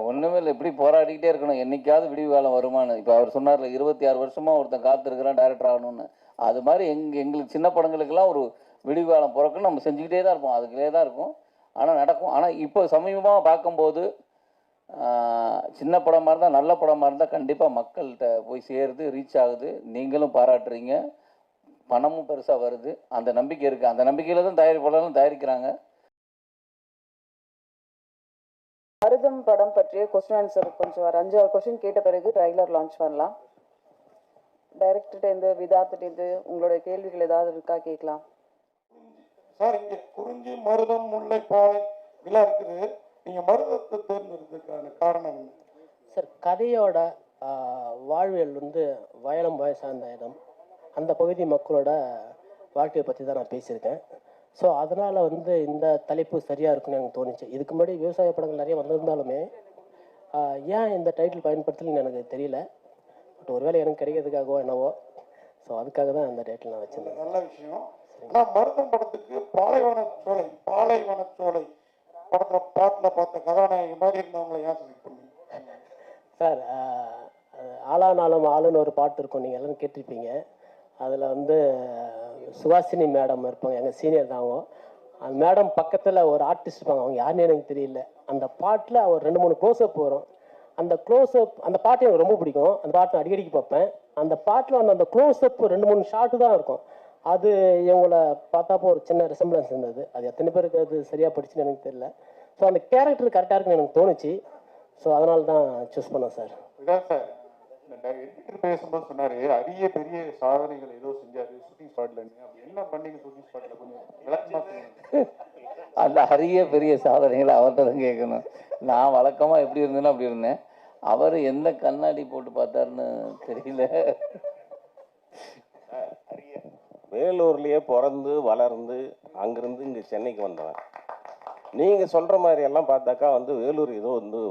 ஒன்றுமே இல்லை, இப்படி போராடிக்கிட்டே இருக்கணும். என்னைக்காவது விடிவு காலம் வருமானு. இப்போ அவர் சொன்னார்ல 26 வருஷமாக ஒருத்தன் காத்திருக்கிறான் டைரக்டர் ஆகணும்னு. அது மாதிரி எங்களுக்கு சின்ன படங்களுக்கெல்லாம் ஒரு விடிவு காலம் பிறக்குன்னு நம்ம செஞ்சுக்கிட்டே தான் இருப்போம், அதுக்குள்ளே தான் இருக்கும். ஆனால் நடக்கும். ஆனால் இப்போ சமீபமாக பார்க்கும்போது சின்ன படமாக இருந்தால், நல்ல படமாக இருந்தால் கண்டிப்பாக மக்கள்கிட்ட போய் சேருது, ரீச் ஆகுது. நீங்களும் பாராட்டுறீங்க, பணமும் பெருசாக வருது. அந்த நம்பிக்கை இருக்குது. அந்த நம்பிக்கையில் தான் தயாரிப்பாளர்களும் தயாரிக்கிறாங்க. மருதம் படம் பற்றிய கொஸ்டின் ஆன்சர் கொஞ்சம் ஒரு 5-6 கொஸ்டின் கேட்ட பிறகு ட்ரைலர் லான்ச் பண்ணலாம். டைரக்டர்கிட்டேருந்து விதார்த்திட்டேருந்து உங்களோட கேள்விகள் ஏதாவது இருக்கா கேட்கலாம் சார். இங்கே குறிஞ்சி மருதம் முல்லைப்பாலை இதெல்லாம் இருக்குது. நீங்கள் மருதத்தை தேர்ந்தெடுத்ததுக்கான காரணம் என்ன சார்? கதையோட வாழ்வியல் வந்து வயலம் சார்ந்த இடம், அந்த பகுதி மக்களோட வாழ்க்கையை பற்றி தான் நான் பேசியிருக்கேன். ஸோ அதனால் வந்து இந்த தலைப்பு சரியாக இருக்குன்னு எனக்கு தோணுச்சு. இதுக்கு முன்னாடி விவசாய படங்கள் நிறைய வந்திருந்தாலுமே ஏன் இந்த டைட்டில் பயன்படுத்தலன்னு எனக்கு தெரியல. பட் ஒருவேளை எனக்கு கிடைக்கிறதுக்காகவோ என்னவோ, ஸோ அதுக்காக தான் அந்த டைட்டில் நான் வச்சுருந்தேன். நல்ல விஷயம். ஆனால் மருதம் படத்துக்கு பாலைவனச்சோலை பாட்டில் பார்த்த கதாநாயகி மாதிரி இருந்தவங்களை ஏன் செலக்ட் பண்ணீங்க சார்? ஆளானாலும் ஆளுன்னு ஒரு பாட்டு இருக்கும், நீங்கள் எல்லோரும் கேட்டிருப்பீங்க. அதில் வந்து சுஹாசினி மேடம் இருப்பாங்க, எங்கள் சீனியர் தான். அவங்க அந்த மேடம் பக்கத்தில் ஒரு ஆர்டிஸ்ட் இருப்பாங்க, அவங்க யாருன்னு எனக்கு தெரியல. அந்த பாட்டில் ஒரு 2-3 க்ளோஸ்அப் வரும். அந்த க்ளோஸ்அப், அந்த பாட்டு எனக்கு ரொம்ப பிடிக்கும். அந்த பாட்டு அடிக்கடிக்கு பார்ப்பேன். அந்த பாட்டில் வந்து அந்த க்ளோஸ்அப் 2-3 ஷாட்டு தான் இருக்கும். அது இவங்கள பார்த்தாப்போ ஒரு சின்ன ரெசம்பிளன்ஸ் இருந்தது. அது எத்தனை பேருக்கு அது சரியாக படிச்சுன்னு எனக்கு தெரியல. ஸோ அந்த கேரக்டர் கரெக்டாக இருக்குன்னு எனக்கு தோணுச்சு. ஸோ அதனால தான் சூஸ் பண்ணேன் சார். இதான் சார் பேசும்போது சொன்னாரு, அரிய பெரிய சாதனைகள் ஏதோ செஞ்சாரு ஷூட்டிங் ஸ்பாட்ல. என்ன பண்ணீங்க ஷூட்டிங் ஸ்பாட்ல? கொஞ்சம் விளக்கமா சொல்லுங்க. அந்த அரிய பெரிய சாதனைகளை அவர்கிட்ட தான் கேட்கணும். நான் வழக்கமாக எப்படி இருந்தேன்னா அப்படி இருந்தேன். அவர் எந்த கண்ணாடி போட்டு பார்த்தாருன்னு தெரியல. வேலூர்லேயே பிறந்து வளர்ந்து அங்கிருந்து இங்கே சென்னைக்கு வந்தவன். நீங்கள் சொல்கிற மாதிரி எல்லாம் பார்த்தாக்கா வந்து வேலூர் ஏதோ வந்து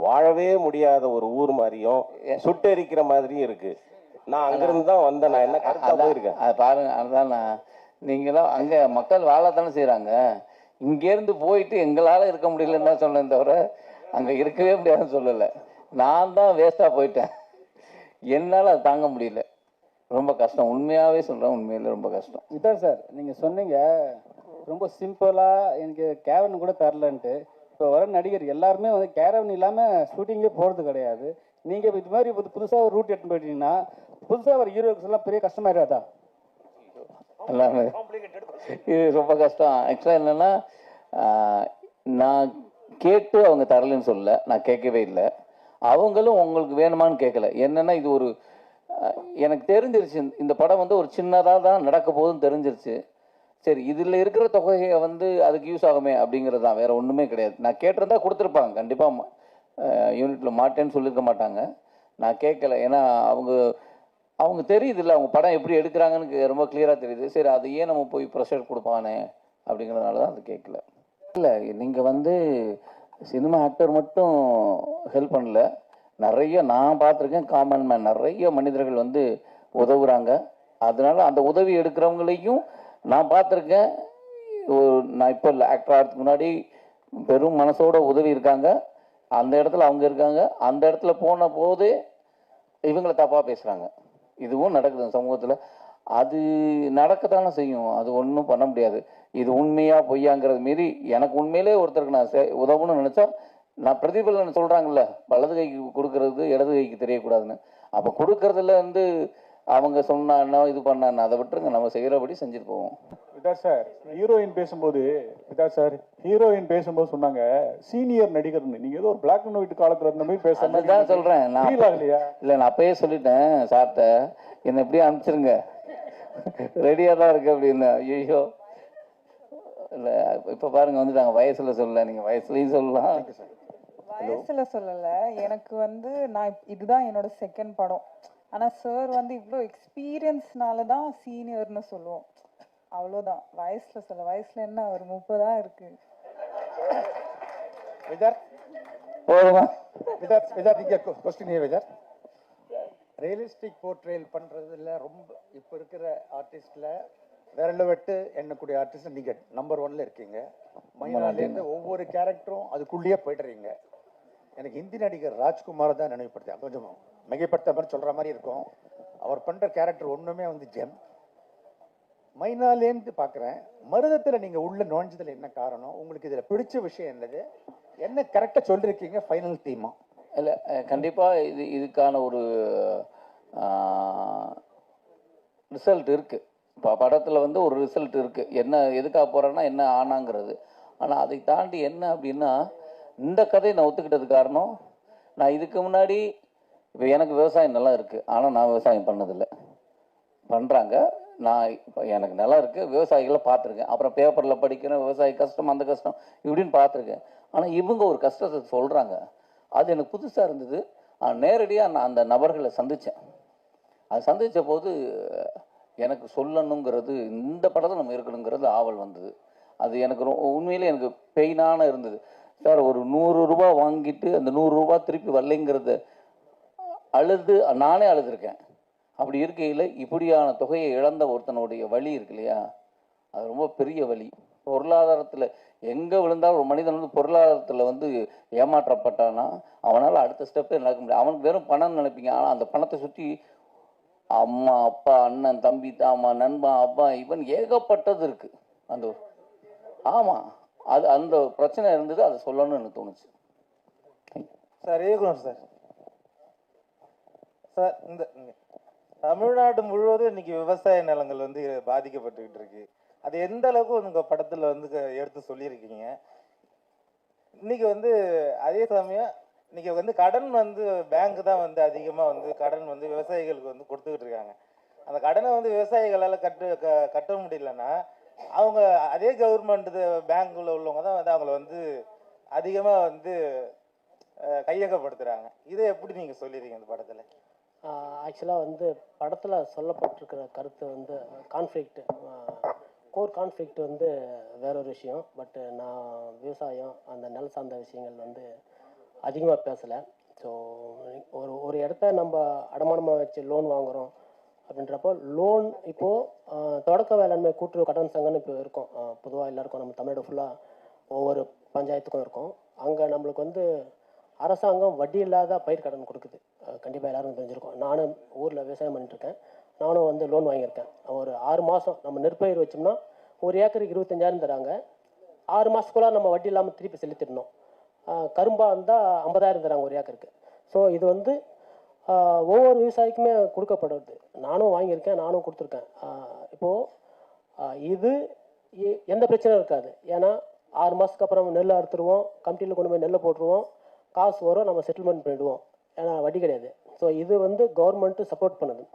வாழவே முடியாத ஒரு ஊர் மாதிரியும் சுட்டெரிக்கிற மாதிரியும் இருக்கு. நான் அங்கிருந்து தான் வந்தேன். நான் என்ன கருத்தா போயிருக்கேன் அது பாருங்க. அதுதான் நீங்களாம் அங்கே மக்கள் வாழத்தானே செய்கிறாங்க. இங்கேருந்து போயிட்டு எங்களால் இருக்க முடியலன்னு தான் சொன்னேன் தவிர அங்கே இருக்கவே முடியாதுன்னு சொல்லலை. நான் தான் வேஸ்ட்டாக போயிட்டேன். என்னால் அது தாங்க முடியல. ரொம்ப கஷ்டம், உண்மையாகவே சொல்கிறேன். உண்மையில ரொம்ப கஷ்டம். இதான் சார் நீங்கள் சொன்னீங்க ரொம்ப சிம்பிளாக எனக்கு கேவன் கூட தரலன்ட்டு. இப்போ வர நடிகர் எல்லாருமே வந்து கேரவன் இல்லாமல் ஷூட்டிங்கே போகிறது கிடையாது. நீங்கள் இது மாதிரி புதுசாக ஒரு ரூட் எடுத்து போயிட்டீங்கன்னா புதுசாக ஒரு ஹீரோக்ஸ் எல்லாம் பெரிய கஷ்டமாயிடாதா? எல்லாமே இது ரொம்ப கஷ்டம். ஆக்சுவலாக என்னென்னா, நான் கேட்டு அவங்க தரலன்னு சொல்ல, நான் கேட்கவே இல்லை. அவங்களும் உங்களுக்கு வேணுமான்னு கேட்கல. என்னென்னா இது ஒரு எனக்கு தெரிஞ்சிருச்சு, இந்த படம் வந்து ஒரு சின்னதாக தான் நடக்க போகுதுன்னு தெரிஞ்சிருச்சு. சரி, இதில் இருக்கிற தொகையை வந்து அதுக்கு யூஸ் ஆகுமே அப்படிங்கிறது தான், வேறு ஒன்றுமே கிடையாது. நான் கேட்டிருந்தா கொடுத்துருப்பாங்க கண்டிப்பாக. யூனிட்டில் மாட்டேன்னு சொல்லியிருக்க மாட்டாங்க. நான் கேட்கல. ஏன்னா அவங்க தெரியுது இல்லை, அவங்க படம் எப்படி எடுக்கிறாங்கன்னு ரொம்ப கிளியராக தெரியுது. சரி, அது ஏன் நம்ம போய் ப்ரெஷர் கொடுப்பானே அப்படிங்கிறதுனால தான் அது கேட்கல. இல்லை, நீங்கள் வந்து சினிமா ஆக்டர் மட்டும் ஹெல்ப் பண்ணல, நிறைய நான் பார்த்துருக்கேன். காமன் மேன் நிறைய மனிதர்கள் வந்து உதவுறாங்க. அதனால அந்த உதவி எடுக்கிறவங்களையும் நான் பார்த்துருக்கேன். நான் இப்போ இல்லை, ஆக்டர் ஆகிறதுக்கு முன்னாடி பெரும் மனசோட உதவி இருக்காங்க. அந்த இடத்துல அவங்க இருக்காங்க. அந்த இடத்துல போன போது இவங்களை தப்பாக பேசுகிறாங்க. இதுவும் நடக்குது சமூகத்தில். அது நடக்கத்தானே செய்யும். அது ஒன்றும் பண்ண முடியாது. இது உண்மையா பொய்யாங்கிறது மீறி எனக்கு உண்மையிலே ஒருத்தருக்கு நான் உதவணும்னு நினச்சா, நான் பிரதிபலன் சொல்கிறாங்கல்ல, வலது கைக்கு கொடுக்கறது இடது கைக்கு தெரியக்கூடாதுன்னு. அப்போ கொடுக்கறதுல வந்து அவங்க சொன்னா இது பண்ணான்னு அதை விட்டுருங்க, நம்ம செய்கிறபடி செஞ்சுட்டு போவோம். விதார் சார் ஹீரோயின் பேசும்போது சொன்னாங்க சீனியர் நடிகர்னு. நீங்க ஏதோ ஒரு பிளாக் அண்ட் ஒயிட் காலத்துல இருந்த மாதிரி பேசுறேன். அதுதான் சொல்றேன். நான் இல்லை, நான் அப்பயே சொல்லிட்டேன் சார்ட்ட, என்னை எப்படியே அனுப்பிச்சிருங்க, ரெடியா தான் இருக்கு அப்படின்னு. ஐயோ இல்லை, இப்போ பாருங்க வந்துட்டாங்க. வயசுல சொல்லல, நீங்க வயசுலயும் சொல்லலாம். வயசுல சொல்லல. எனக்கு வந்து நான் இதுதான் என்னோட செகண்ட் படம். ஆனா சார் வந்து இவ்வளோ எக்ஸ்பீரியன்ஸ்னால தான் சீனியர்னு சொல்லுவோம், அவ்வளோதான். வயசுல சொல்ல, வயசுல என்ன ஒரு 30 இருக்கு. ரியலிஸ்டிக் போர்ட்ரேல் பண்றதுல ரொம்ப இப்போ இருக்கிற ஆர்டிஸ்ட்ல விரல விட்டு எண்ணக்கூடிய ஆர்டிஸ்ட் நீங்க நம்பர் 1ல இருக்கீங்க. மைனாலேருந்து ஒவ்வொரு கேரக்டரும் அதுக்குள்ளேயே போயிடுறீங்க. எனக்கு ஹிந்தி நடிகர் ராஜ்குமார் தான் நினைவுப்படுத்தேன். கொஞ்சம் மிகைப்படுத்த மாதிரி சொல்கிற மாதிரி இருக்கும். அவர் பண்ணுற கேரக்டர் ஒன்றுமே வந்து ஜெம். மைனாலேருந்து பார்க்குறேன். மருதத்தில் நீங்கள் உள்ள நுழைஞ்சதில் என்ன காரணம்? உங்களுக்கு இதில் பிடிச்ச விஷயம் என்னது? என்ன கரெக்டாக சொல்லியிருக்கீங்க ஃபைனல் தீமா? இல்லை, கண்டிப்பாக இதுக்கான ஒரு ரிசல்ட் இருக்குது. இப்போ படத்தில் வந்து ஒரு ரிசல்ட் இருக்குது. என்ன எதுக்காக போகிறேன்னா என்ன ஆனாங்கிறது. ஆனால் அதை தாண்டி என்ன அப்படின்னா, இந்த கதையை நான் ஒத்துக்கிட்டது காரணம், நான் இதுக்கு முன்னாடி இப்போ எனக்கு விவசாயம் நிலம் இருக்குது, ஆனால் நான் விவசாயம் பண்ணதில்லை. பண்ணுறாங்க. நான் இப்போ எனக்கு நிலம் இருக்குது, விவசாயிகளை பார்த்துருக்கேன். அப்புறம் பேப்பரில் படிக்கிறேன், விவசாய கஷ்டம் அந்த கஷ்டம் இப்படின்னு பார்த்துருக்கேன். ஆனால் இவங்க ஒரு கஷ்டத்தை சொல்கிறாங்க. அது எனக்கு புதுசாக இருந்தது. நேரடியாக நான் அந்த நபர்களை சந்தித்தேன். அது சந்தித்த போது எனக்கு சொல்லணுங்கிறது, இந்த படத்தில் நம்ம இருக்கணுங்கிறது ஆவல் வந்தது. அது எனக்கு உண்மையிலே எனக்கு பெயினான இருந்தது. சார், ஒரு 100 ரூபா வாங்கிட்டு அந்த 100 ரூபா திருப்பி வரலைங்கிறத அழுது நானே அழுதுருக்கேன். அப்படி இருக்கையில் இப்படியான தொகையை இழந்த ஒருத்தனுடைய வலி இருக்கு இல்லையா, அது ரொம்ப பெரிய வலி. பொருளாதாரத்தில் எங்கே விழுந்தாலும் ஒரு மனிதன் வந்து பொருளாதாரத்தில் வந்து ஏமாற்றப்பட்டானா அவனால் அடுத்த ஸ்டெப்பே நடக்க முடியாது. அவனுக்கு வெறும் பணம்னு நினைப்பீங்க. ஆனால் அந்த பணத்தை சுற்றி அம்மா, அப்பா, அண்ணன், தம்பி, தாமா, நண்பன், அப்பா, இவன் ஏகப்பட்டது இருக்குது. அந்த ஆமாம், அது அந்த பிரச்சனை இருந்தது. அதை சொல்லணும்னு எனக்கு தோணுச்சு. சார் ஏகுலம் சார், சார் இந்த தமிழ்நாடு முழுவதும் இன்னைக்கு விவசாய நிலங்கள் வந்து பாதிக்கப்பட்டுக்கிட்டு இருக்கு. அது எந்த அளவுக்கு உங்கள் படத்தில் வந்து எடுத்து சொல்லியிருக்கீங்க. இன்னைக்கு வந்து அதே சமயம் இன்னைக்கு வந்து கடன் வந்து பேங்க் தான் வந்து அதிகமாக வந்து கடன் வந்து விவசாயிகளுக்கு வந்து கொடுத்துக்கிட்டு இருக்காங்க. அந்த கடனை வந்து விவசாயிகளால் கட்ட முடியலன்னா அவங்க அதே கவர்மெண்ட் பேங்க்ல உள்ளவங்க தான் வந்து அவங்கள வந்து அதிகமாக வந்து கையகப்படுத்துகிறாங்க. இதை எப்படி நீங்கள் சொல்லிடுறீங்க இந்த படத்தில்? ஆக்சுவலாக வந்து படத்தில் சொல்லப்பட்டிருக்கிற கருத்து வந்து கான்ஃப்ளிக்ட், கோர் கான்ஃப்ளிக்ட் வந்து வேற ஒரு விஷயம். பட்டு நான் விவசாயம் அந்த நில சார்ந்த விஷயங்கள் வந்து அதிகமாக பேசலை. ஸோ ஒரு இடத்த நம்ம அடமானமாக வச்சு லோன் வாங்குகிறோம் அப்படின்றப்போ, லோன் இப்போது தொடக்க வேளாண்மை கூட்டுறவு கடன் சங்கம்னு இப்போ இருக்கும். பொதுவாக எல்லாருக்கும் நம்ம தமிழ்நாடு ஃபுல்லாக ஒவ்வொரு பஞ்சாயத்துக்கும் இருக்கும். அங்கே நம்மளுக்கு வந்து அரசாங்கம் வட்டி இல்லாத பயிர் கடன் கொடுக்குது. கண்டிப்பாக எல்லாருக்கும் தெரிஞ்சிருக்கும். நானும் ஊரில் விவசாயம் பண்ணிட்டுருக்கேன். நானும் வந்து லோன் வாங்கியிருக்கேன். ஒரு 6 மாதம் நம்ம நெற்பயிர் வச்சோம்னா ஒரு ஏக்கருக்கு 25,000 தராங்க. 6 மாதத்துக்குள்ள நம்ம வட்டி இல்லாமல் திருப்பி செலுத்திடணும். கரும்பாக இருந்தால் 50,000 தராங்க ஒரு ஏக்கருக்கு. ஸோ இது வந்து ஒவ்வொரு விவசாயிக்குமே கொடுக்கப்படுறது. நானும் வாங்கியிருக்கேன், நானும் கொடுத்துருக்கேன். இப்போது இது எந்த பிரச்சனையும் இருக்காது. ஏன்னா 6 மாதத்துக்கு அப்புறம் நம்ம நெல் அறுத்துருவோம், கமிட்டியில் கொண்டு போய் நெல்லை போட்டுருவோம், காசு வரும், நம்ம செட்டில்மெண்ட் பண்ணிவிடுவோம். ஏன்னா வட்டி கிடையாது. ஸோ இது வந்து கவர்மெண்ட்டு சப்போர்ட் பண்ணுது.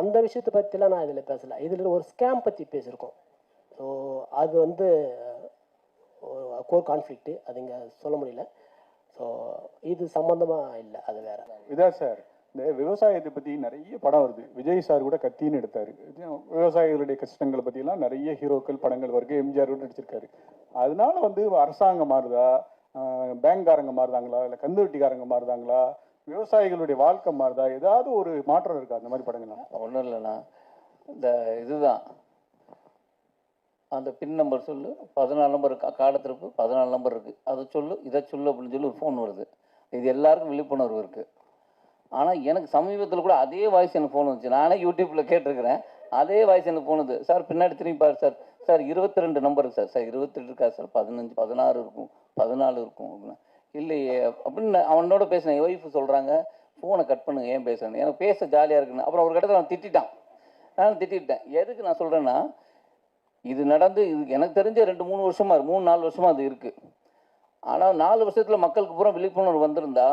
அந்த விஷயத்தை பற்றிலாம் நான் இதில் பேசலை. இதில் ஒரு ஸ்கேம் பற்றி பேசியிருக்கோம். ஸோ அது வந்து கோர் கான்ஃப்ளிக்ட்டு, அது இங்கே சொல்ல முடியல. ஸோ இது சம்மந்தமாக இல்லை, அது வேற. இதான் சார், இந்த விவசாயத்தை பற்றி நிறைய படம் வருது. விஜய் சார் கூட கத்தின்னு எடுத்தார். விவசாயிகளுடைய கஷ்டங்களை பற்றிலாம் நிறைய ஹீரோக்கள் படங்கள் வருது. எம்ஜிஆர் கூட நடிச்சிருக்காரு. அதனால வந்து அரசாங்கம் மாறுதா, பேங்க்காரங்க மாறுதாங்களா, இல்லை கந்துவட்டிக்காரங்க மாறுதாங்களா, விவசாயிகளுடைய வாழ்க்கை மாறுதா, ஏதாவது ஒரு மாற்றம் இருக்கா அந்த மாதிரி படங்கள்லாம்? ஒன்றும் இல்லைண்ணா, இந்த இதுதான் அந்த பின் நம்பர் சொல்லு, 14 நம்பர் இருக்கா, காலத்திருப்பு 14 நம்பர் இருக்குது, அதை சொல்லு, இதை சொல்லு அப்படின்னு சொல்லி ஒரு ஃபோன் வருது. இது எல்லாருக்கும் விழிப்புணர்வு இருக்குது. ஆனால் எனக்கு சமீபத்தில் கூட அதே வாய்ஸ் எனக்கு ஃபோன் வந்துச்சு. நானே யூடியூப்பில் கேட்டிருக்கிறேன். அதே வாய்ஸ் எனக்கு ஃபோனுது. சார் பின்னாடி திரும்பி பாரு sir, sir 22 number sir, sir 22 இருக்கா சார், 15 16 இருக்கும், 14 இருக்கும் அப்படின்னா. இல்லையே அப்படின்னு அவனோட பேசினேன். என் ஒய்ஃபு சொல்கிறாங்க, ஃபோனை கட் பண்ணுங்க, ஏன் பேசுகிறேன், எனக்கு பேச ஜாலியாக இருக்குன்னு. அப்புறம் ஒரு இடத்துல அவன் திட்டான். நான் திட்டேன். எதுக்கு நான் சொல்கிறேன்னா, இது நடந்து இது எனக்கு தெரிஞ்ச 2-3 வருஷமா 3-4 வருஷமாக அது இருக்குது. ஆனால் 4 வருஷத்தில் மக்களுக்கு பூரா விழிப்புணர்வு வந்திருந்தா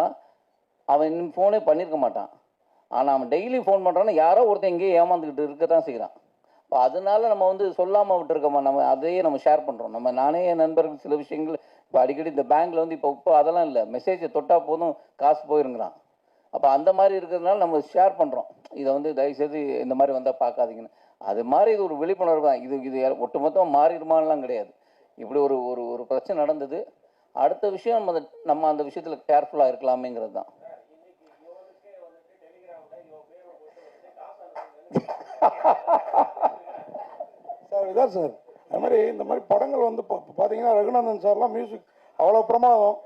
அவன் இன்னும் ஃபோனே பண்ணியிருக்க மாட்டான். ஆனால் அவன் டெய்லி ஃபோன் பண்ணுறான்னா யாரோ ஒருத்தன் எங்கேயே ஏமாந்துக்கிட்டு இருக்க தான் செய்கிறான். இப்போ அதனால நம்ம வந்து சொல்லாமல் விட்டுருக்கோமா, நம்ம அதையே நம்ம ஷேர் பண்ணுறோம். நானே என் நண்பர்கள் சில விஷயங்கள் இப்போ அடிக்கடி இந்த பேங்க்கில் வந்து இப்போ அதெல்லாம் இல்லை, மெசேஜை தொட்டால் போதும் காசு போயிருங்கிறான். அப்போ அந்த மாதிரி இருக்கிறதுனால நம்ம ஷேர் பண்ணுறோம். இதை வந்து தயவுசெய்து இந்த மாதிரி வந்தால் பார்க்காதீங்கன்னு. அது மாதிரி இது ஒரு விழிப்புணர்வு தான். இது ஒட்டுமொத்தமாக மாறிடுமான்லாம் கிடையாது. இப்படி ஒரு ஒரு ஒரு பிரச்சனை நடந்தது. அடுத்த விஷயம் நம்ம அந்த விஷயத்தில் கேர்ஃபுல்லாக இருக்கலாமேங்கிறது தான். சார் இதான் சார், அது மாதிரி இந்த மாதிரி படங்கள் வந்து பார்த்தீங்கன்னா ரகுநந்தன் சார்லாம் மியூசிக் அவ்வளோ பிரமாதம்.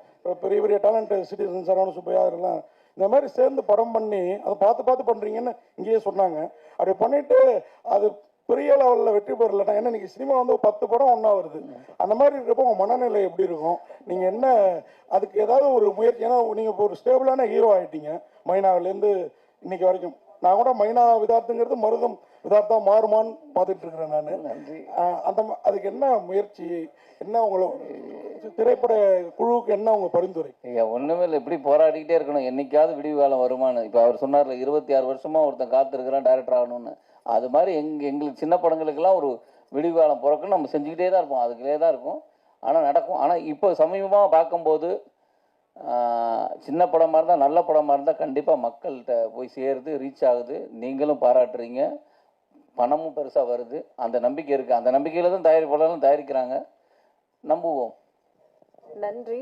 பெரிய பெரிய டேலண்ட் சிட்டிசன் சரவண சுப்பையா எல்லாம் இந்த மாதிரி சேர்ந்து படம் பண்ணி அதை பார்த்து பார்த்து பண்ணுறீங்கன்னு இங்கேயே சொன்னாங்க. அப்படி பண்ணிட்டு அது பெரிய லெவலில் வெற்றி பெறலன்னா, ஏன்னா இன்னைக்கு சினிமா வந்து 10 படம் ஒன்றா வருது. அந்த மாதிரி இருக்கிறப்போ உங்கள் மனநிலை எப்படி இருக்கும்? நீங்கள் என்ன அதுக்கு ஏதாவது ஒரு முயற்சி, ஏன்னா நீங்கள் இப்போ ஒரு ஸ்டேபிளான ஹீரோ ஆகிட்டீங்க மைனாவிலேருந்து இன்னைக்கு வரைக்கும். நான் கூட மைனா விதார்த்துங்கிறது மருதம் விதார்த்தா மாறுமான்னு பார்த்துட்டு இருக்கிறேன் நான். அதுக்கு என்ன முயற்சி, என்ன உங்களை திரைப்பட குழுவுக்கு என்ன உங்க பரிந்துரை? ஐயா ஒன்றுமே இல்லை, இப்படி போராடிக்கிட்டே இருக்கணும். என்னைக்காவது விடிவு காலம் வருமானு. இப்போ அவர் சொன்னார்ல 26 வருஷமா ஒருத்தன் காத்திருக்கிறான் டைரக்டர் ஆகணும்னு. அது மாதிரி எங்களுக்கு சின்ன படங்களுக்கெல்லாம் ஒரு விடிவு காலம் பிறக்குன்னு நம்ம செஞ்சுக்கிட்டே தான் இருப்போம், அதுக்குள்ளே தான் இருக்கும். ஆனால் நடக்கும். ஆனால் இப்போ சமீபமாக பார்க்கும்போது சின்ன படமாக இருந்தால், நல்ல படமாக இருந்தால் கண்டிப்பாக மக்கள்கிட்ட போய் சேருது, ரீச் ஆகுது. நீங்களும் பாராட்டுறீங்க, பணமும் பெருசாக வருது. அந்த நம்பிக்கை இருக்குது. அந்த நம்பிக்கையில் தான் தயாரிப்பாளர்களும் தயாரிக்கிறாங்க. நம்புவோம். நன்றி.